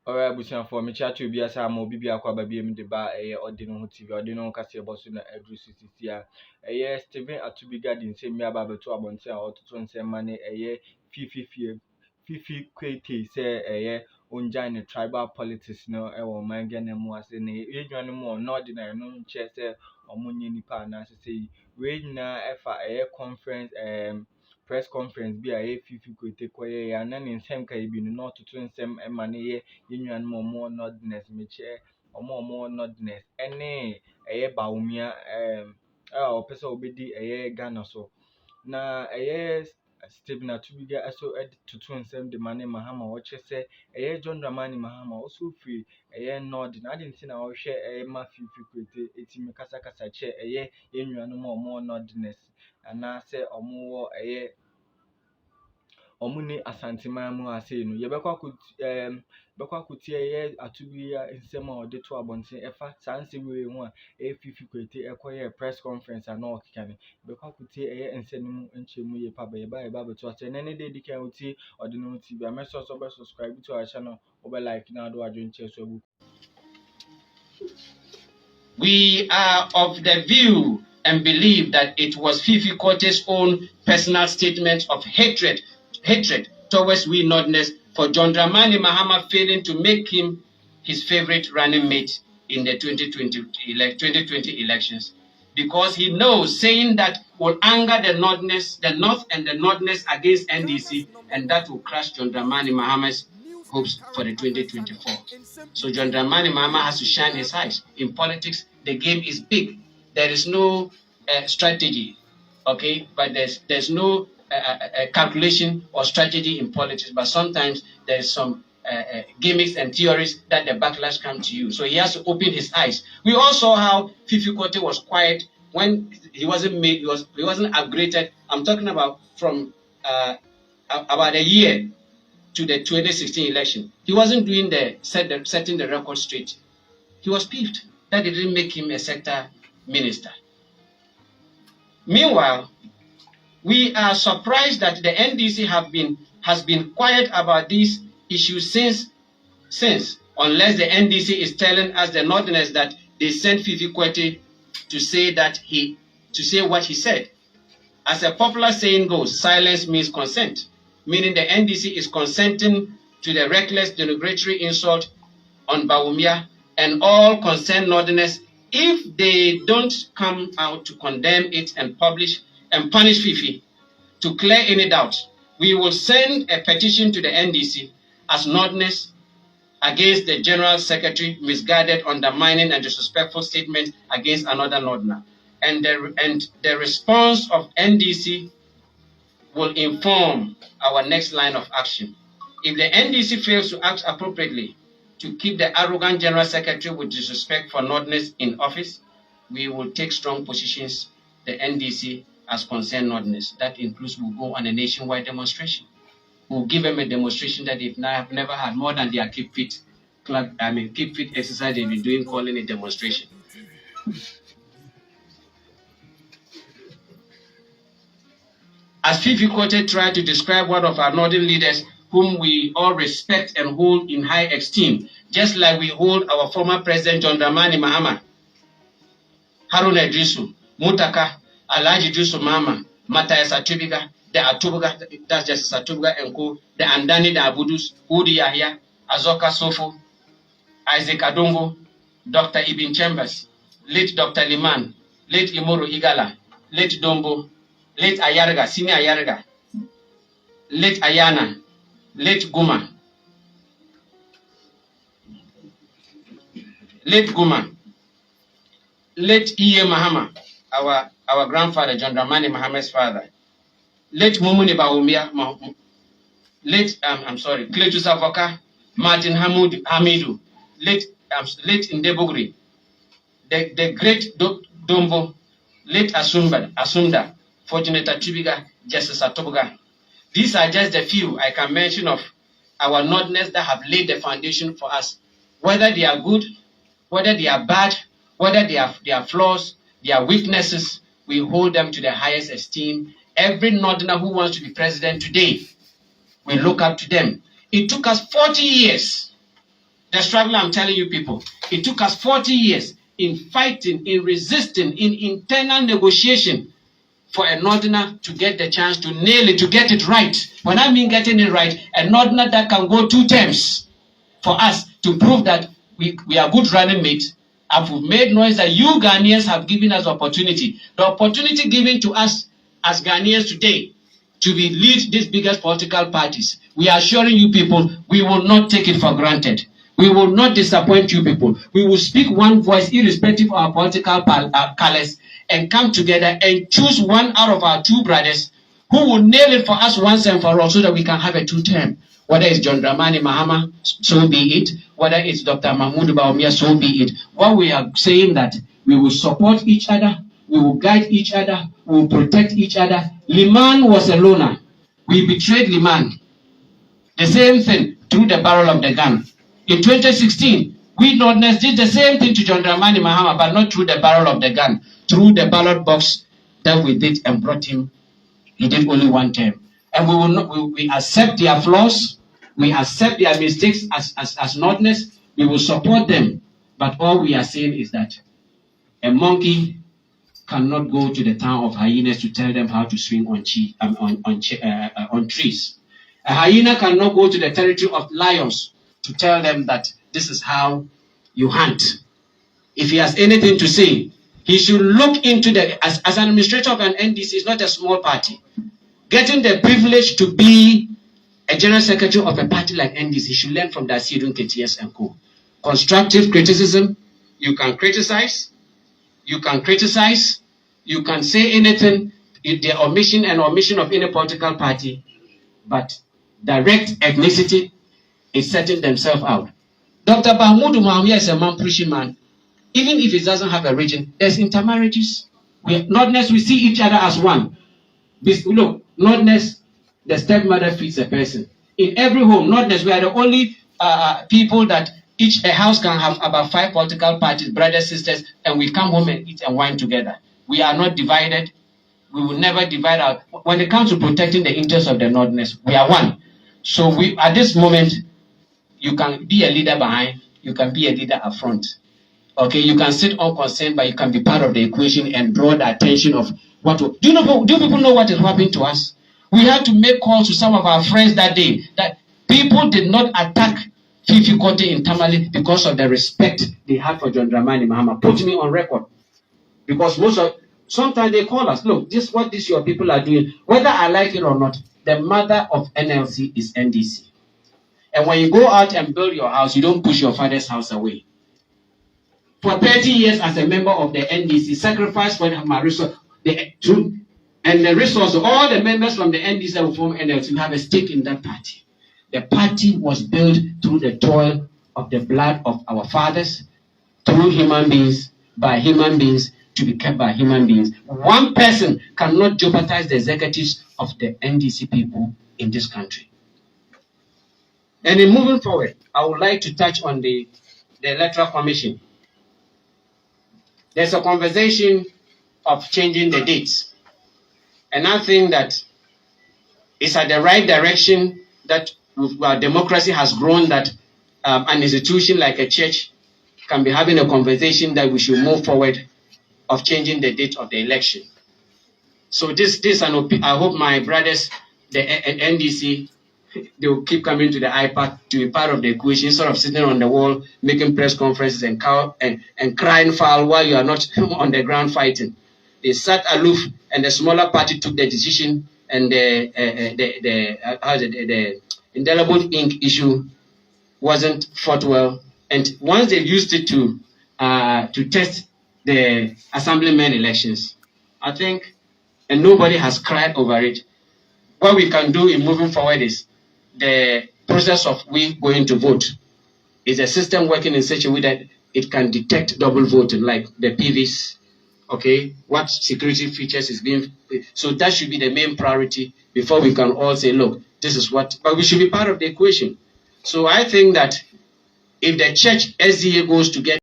Alright, Busan for me chat to be as I'm obi akwa baby m de ba ordinary TV ordinary kase boso na edru sisi a Steven Atubiga din se mi aba beto abonte a ototo nsem mane Fifi Kwetey say onja ne tribal politics no wo manga na mu ase ne edwan mu no ordinary no nche se omunye nipa na ase sei we nyina efa conference press conference bi a Fifi Kwetey koye ya na ne nsem kai bi no not to nsem emane yenyuan more nordness meche more nordness ene Bawumia opesa obedi Ghana so na Stephen Atubiga also to nsem de mane Mahama wache se John Dramani Mahama also free nord na didn't see na wo hwe ma Fifi Kwetey etimi kasa che yenyuan more nordness ana se omo omuni asantima mu ase no yebekwa kutie Atubiga nsema ode to abonten efa sanse we hu a Fifi Kwetey ekoye press conference ana okikane bekwa kutie nsenimu enchemu ye pa ba beto ase nene de dikan uti ode no TV ameso so be subscribe to our channel obe like na do adwen che so bu. We are of the view and believe that it was Fifi Kwetey's own personal statement of hatred towards we Nordness for John Dramani Mahama failing to make him his favorite running mate in the 2020 elections, because he knows saying that will anger the North and the Nordness against NDC, and that will crush John Dramani Mahama's hopes for the 2024. So John Dramani Mahama has to shine his eyes. In politics, the game is big. There is no strategy, okay? But there's no calculation or strategy in politics. But sometimes there's some gimmicks and theories that the backlash come to you. So he has to open his eyes. We all saw how Fifi Kwetey was quiet when he wasn't upgraded. I'm talking about from about a year to the 2016 election. He wasn't doing setting the record straight. He was peeved that it didn't make him a sector minister. Meanwhile, we are surprised that the NDC has been quiet about these issues since unless the NDC is telling us the Northerners that they sent Fifi Kwetey to say what he said. As a popular saying goes, silence means consent, meaning the NDC is consenting to the reckless derogatory insult on Bawumia and all concerned Northerners if they don't come out to condemn it and punish Fifi. To clear any doubt, we will send a petition to the NDC as Northerners against the General Secretary misguided, undermining and disrespectful statement against another Northerner. And the response of NDC will inform our next line of action. If the NDC fails to act appropriately to keep the arrogant General Secretary with disrespect for Northerners in office, we will take strong positions, the NDC, as concerned Northerners. That includes we'll go on a nationwide demonstration. We'll give them a demonstration that they've never had, more than their keep fit exercise they've been doing, calling a demonstration. As Fifi Kwetey tried to describe one of our northern leaders whom we all respect and hold in high esteem, just like we hold our former president John Dramani Mahama, Haruna Idrisu, Mutaka, Alhaji Idrisu Mahama, Matthias Atubiga, the Atubiga, that's Justice Atubiga and Co, the Andani, the Abudus, Udi Yahya, Azoka Sofo, Isaac Adongo, Dr. Ibn Chambers, late Dr. Liman, late Imoro Igala, late Dombo, late Ayarga, Senior Ayarga, late Ayana, late Guma, late Iye Mahama, our grandfather, John Dramani Mahama's father, late Mumuni Bawumia, late Cletus Avoka, Martin Hamidu, late Ndebogri, the great Dombo, late Asumda, Fortunate Atubiga, Justice Atubiga. These are just a few I can mention of our Northerners that have laid the foundation for us. Whether they are good, whether they are bad, whether they are flaws, their weaknesses, we hold them to the highest esteem. Every Northerner who wants to be president today, we look up to them. It took us 40 years The struggle, I'm telling you people, it took us 40 years in fighting, in resisting, in internal negotiation for a northerner to get the chance to nail it, to get it right. When I mean getting it right, a northerner that can go 2 terms for us to prove that we are good running mates. And we've made noise that you Ghanaians have given us opportunity. The opportunity given to us as Ghanaians today to lead these biggest political parties. We are assuring you people, we will not take it for granted. We will not disappoint you people. We will speak one voice irrespective of our political colors and come together and choose one out of our 2 brothers who will nail it for us once and for all so that we can have a 2-term. Whether it's John Dramani Mahama, so be it. Whether it's Dr. Mahmoud Bawumia, so be it. What we are saying that we will support each other, we will guide each other, we will protect each other. Liman was a loner. We betrayed Liman. The same thing through the barrel of the gun. In 2016, we Northerners did the same thing to John Dramani Mahama, but not through the barrel of the gun, through the ballot box that we did and brought him. He did only 1 term. And we will not. We accept their flaws. We accept their mistakes as Northerners. We will support them. But all we are saying is that a monkey cannot go to the town of hyenas to tell them how to swing on trees. A hyena cannot go to the territory of lions to tell them that this is how you hunt. If he has anything to say, he should look into as an administrator of an NDC is not a small party. Getting the privilege to be a general secretary of a party like NDC, he should learn from that Sidun KTS and co. Constructive criticism, you can criticize, you can say anything, the omission of any political party, but direct ethnicity is setting themselves out. Dr. Mahmoud Bawumia is a man preaching man. Even if it doesn't have a region, there's intermarriages. Northerners, we see each other as one. Look, Northerners, the stepmother feeds a person. In every home, Northerners, we are the only people that a house can have about 5 political parties, brothers, sisters, and we come home and eat and wine together. We are not divided. We will never divide out. When it comes to protecting the interests of the Northerners, we are one. So at this moment, you can be a leader behind, you can be a leader up front. Okay, you can sit unconcerned, but you can be part of the equation and draw the attention of what. Do people know what is happening to us? We had to make calls to some of our friends that day that people did not attack Fifi Kwetey in Tamale because of the respect they had for John Dramani Mahama. Put me on record. Because sometimes they call us, look, this what your people are doing, whether I like it or not, the mother of NLC is NDC. And when you go out and build your house, you don't push your father's house away. For 30 years as a member of the NDC, sacrifice for my resource, and the resource, all the members from the NDC that will form NLC have a stake in that party. The party was built through the toil of the blood of our fathers, through human beings, by human beings, to be kept by human beings. One person cannot jeopardize the executives of the NDC people in this country. And in moving forward, I would like to touch on the Electoral Commission. There's a conversation of changing the dates. And I think that it's at the right direction that our democracy has grown, that an institution like a church can be having a conversation that we should move forward of changing the date of the election. So I hope my brothers, the NDC, they will keep coming to the iPad to be part of the equation, sort of sitting on the wall, making press conferences and crying foul while you are not on the ground fighting. They sat aloof, and the smaller party took the decision, and the indelible ink issue wasn't fought well. And once they used it to test the assemblyman elections, I think, and nobody has cried over it. What we can do in moving forward is the process of we going to vote is a system working in such a way that it can detect double voting, like the PVs. Okay, what security features is being, so that should be the main priority before we can all say, look, this is what, but we should be part of the equation. So I think that if the church SDA goes to get